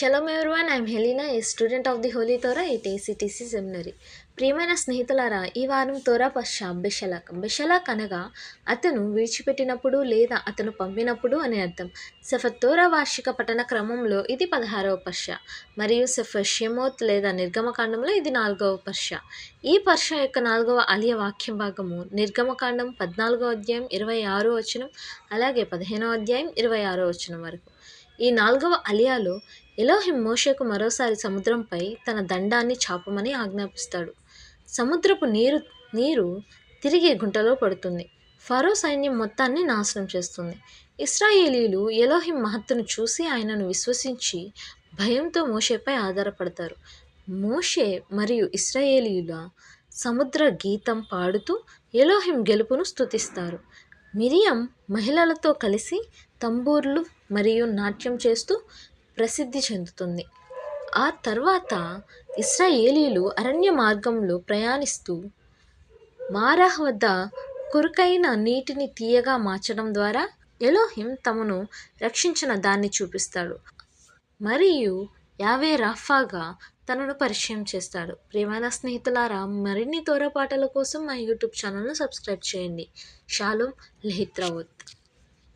Shalom everyone, I'm Helena, a student of the holy Torah at ACTC seminary. ప్రియమైన స్నేహితులారా, ఈ వారం తోరా పశ్చా బెషలాక్. బెషలాక్ అనగా అతను విడిచిపెట్టినప్పుడు లేదా అతను పంపినప్పుడు అని అర్థం. సెఫర్ తోరా వార్షిక పఠన క్రమంలో ఇది 16వ పశ్చా మరియు సెఫర్ షెమోత్ లేదా నిర్గమకాండంలో ఇది 4వ పశ్చా. ఈ పశ్చా యొక్క 4వ అలియ వాక్యం భాగము నిర్గమకాండం 14వ అధ్యాయం 26వ వచనం, అలాగే 15వ అధ్యాయం 26వ వచనం వరకు. ఈ 4వ అలియాలో ఎలోహిం మోషేకు మరోసారి సముద్రంపై తన దండాన్ని చాపమని ఆజ్ఞాపిస్తాడు. సముద్రపు నీరు తిరిగి గుంటలో పడుతుంది. ఫరో సైన్యం మొత్తాన్ని నాశనం చేస్తుంది. ఇశ్రాయేలీయులు ఎలోహిం మహత్తును చూసి ఆయనను విశ్వసించి భయంతో మోషేపై ఆధారపడతారు. మోషే మరియు ఇశ్రాయేలీయుల సముద్ర గీతం పాడుతూ ఎలోహిం గెలుపును స్తుతిస్తారు. మిరియం మహిళలతో కలిసి తంబూర్లు మరియు నాట్యం చేస్తూ ప్రసిద్ధి చెందుతుంది. ఆ తర్వాత ఇశ్రాయేలీయులు అరణ్య మార్గంలో ప్రయాణిస్తూ మారాహ్ వద్ద కొరుకైన నీటిని తీయగా మార్చడం ద్వారా ఎలోహిం తమను రక్షించిన దాన్ని చూపిస్తాడు మరియు యావే రాఫాగా తనను పరిచయం చేస్తాడు. ప్రియమైన స్నేహితులారా, మరిన్ని తోరా పాటల కోసం మా యూట్యూబ్ ఛానల్ను సబ్స్క్రైబ్ చేయండి. షాలోమ్ లెహిత్రావత్.